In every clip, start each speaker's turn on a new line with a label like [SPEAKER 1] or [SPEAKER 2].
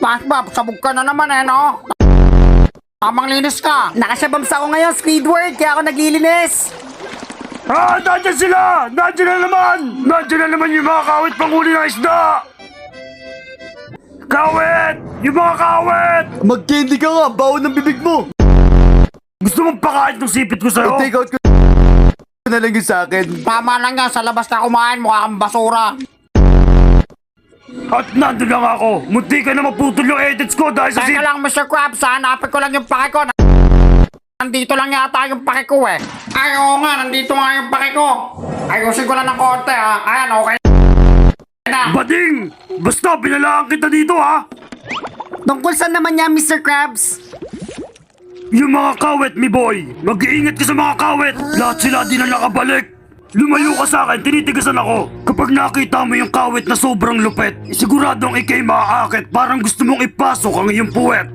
[SPEAKER 1] SpongeBob, sabog ka na naman no? Tamang linis ka.
[SPEAKER 2] Nakasabams ako ngayon, Squidward, kaya ako naglilinis.
[SPEAKER 3] Nandiyan sila! Nandiyan na naman! Nandiyan na naman yung mga kawit panghuli ng isda! Kawit! Yung mga kawit!
[SPEAKER 4] Mag-candy ka nga, baon ng bibig mo.
[SPEAKER 3] Gusto mong pakain tong sipit ko sa'yo?
[SPEAKER 4] Take out ko na lang yun sa akin.
[SPEAKER 1] Tama lang yan, sa labas ka kumain, mukha kang basura.
[SPEAKER 3] At nandun lang ako! Munti ka na maputol yung edits ko dahil sa
[SPEAKER 1] Teka lang, Mr. Krabs, hanapin ko lang yung pake ko. Nandito lang yata yung pake ko eh. Ay, oo nga, nandito nga yung pake ko. Ayusin ko lang ng konti ha. Ayan, okay na.
[SPEAKER 3] Bading! Basta binalaan kita dito ha!
[SPEAKER 2] Tungkol saan naman niya, Mr. Krabs?
[SPEAKER 3] Yung mga kawit, mi boy! Mag-iingat ka sa mga kawit! Lahat sila di na nakabalik! Lumayo ka sa akin, tinitigasan ako! Kapag nakita mo yung kawit na sobrang lupet, siguradong ikay maaakit parang gusto mong ipasok ang iyong puwet!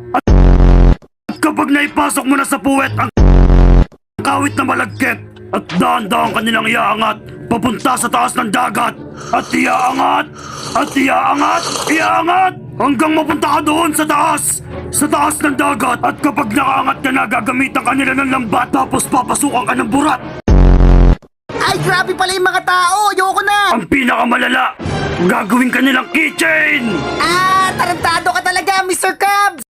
[SPEAKER 3] At kapag naipasok mo na sa puwet ang kawit na malagkit, at dahan-dahan kanilang iaangat papunta sa taas ng dagat, at iaangat! At iaangat! Iaangat! Hanggang mapunta ka doon sa taas! Sa taas ng dagat! At kapag nakaangat ka na, gagamitan ka nila ng lambat tapos papasukan ka ng burat!
[SPEAKER 2] Ay, grabe pala yung mga tao! Ayoko na!
[SPEAKER 3] Ang pinakamalala, gagawin ka nilang keychain!
[SPEAKER 2] Tarantado ka talaga, Mr. Krabs!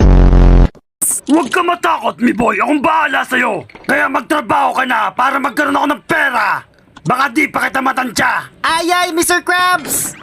[SPEAKER 3] Huwag ka matakot, mi boy! Akong bahala sa'yo! Kaya magtrabaho ka na para magkaroon ako ng pera! Baka di pa kita matansya!
[SPEAKER 2] Ay, Mr. Krabs!